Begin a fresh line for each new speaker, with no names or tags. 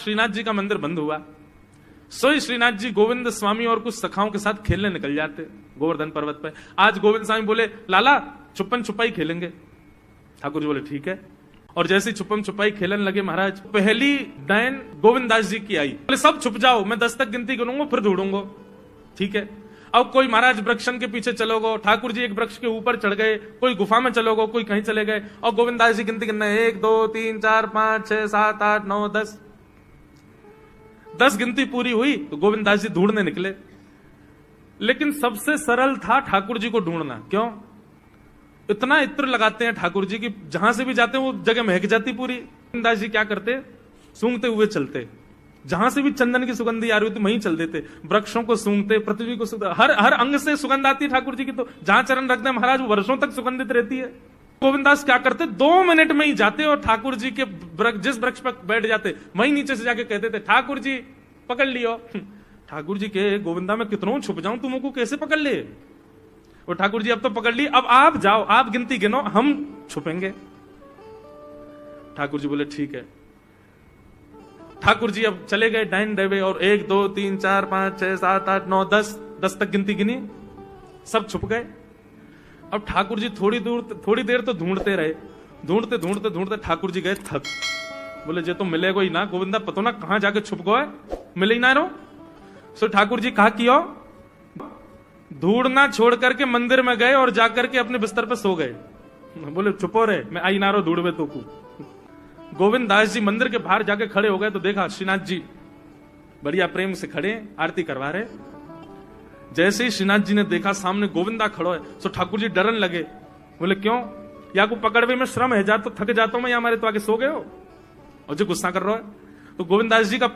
श्रीनाथ जी का मंदिर बंद हुआ। सोई श्रीनाथ जी गोविंद स्वामी और कुछ सखाओं के साथ खेलने निकल जाते गोवर्धन पर्वत पर। आज गोविंद स्वामी बोले लाला छुपन छुपाई खेलेंगे। ठाकुर जी बोले ठीक है। और जैसे ही छुपन छुपाई खेलने लगे महाराज, पहली डायन गोविंद दास जी की आई। बोले सब छुप जाओ, मैं 10 तक गिनती गिनूंगा फिर ढूंढूंगा। ठीक है। अब कोई महाराज वृक्षन के पीछे चलोगो, ठाकुर जी एक वृक्ष के ऊपर चढ़ गए, कोई गुफा में चलोगो, कोई कहीं चले गए। और गोविंद दास जी गिनती गिनना 1 2 3 4 5 6 7 8 9 10 गिनती पूरी हुई तो गोविंद दास जी ढूंढने निकले। लेकिन सबसे सरल था ठाकुर जी को ढूंढना। क्यों? इतना इत्र लगाते हैं ठाकुर जी की जहां से भी जाते हैं वो जगह महक जाती पूरी। गोविंद दास जी क्या करते? सूंघते हुए चलते। जहां से भी चंदन की सुगंधी आ रही होती वहीं चल देते। वृक्षों को सूंघते, पृथ्वी को सूंघते, हर अंग से सुगंध आती है ठाकुर जी की। तो जहां चरण रखते हैं महाराज वो वर्षों तक सुगंधित रहती है। गोविंद दास क्या करते? 2 मिनट में ही जाते और ठाकुर जी के जिस वृक्ष पर बैठ जाते वहीं नीचे से जाके कहते थे ठाकुर जी पकड़ लियो। ठाकुर जी के गोविंदा में कितनों छुप जाऊं तुमको कैसे पकड़ ले? वो ठाकुर जी अब तो पकड़ ली, अब आप जाओ, आप गिनती गिनो, हम छुपेंगे। ठाकुर जी बोले ठीक है। ठाकुर जी अब चले गए डाइन देवे और 1 2 3 4 5 6 7 8 9 10 तक गिनती गिनी, सब छुप गए। अब ठाकुर जी थोड़ी देर तो ढूंढते रहे। ढूंढते ढूंढते ढूंढते ठाकुर जी गए थक। बोले जे तो मिलेगा ही ना गोविंदा, पतो ना कहां जाके छुप गए, मिले ही ना रो। सो ठाकुर जी कहा कियो, ढूंढना छोड़ करके मंदिर में गए और जाकर के अपने बिस्तर पे सो गए। बोले चुपो रे, मैं आई ना रो ढूंढवे तो को। गोविंद दास जी मंदिर के बाहर जाके खड़े हो गए तो देखा श्रीनाथ जी बढ़िया प्रेम से खड़े आरती करवा रहे। जैसे ही श्रीनाथ जी ने देखा सामने गोविंदा खड़ो है तो ठाकुर जी डरन लगे। बोले क्यों? या को पकड़वे में श्रम है, जा तो थक जाता हूं मैं, या हमारे तो आगे सो गए हो और जो गुस्सा कर रहा है। तो गोविंद दास जी का पद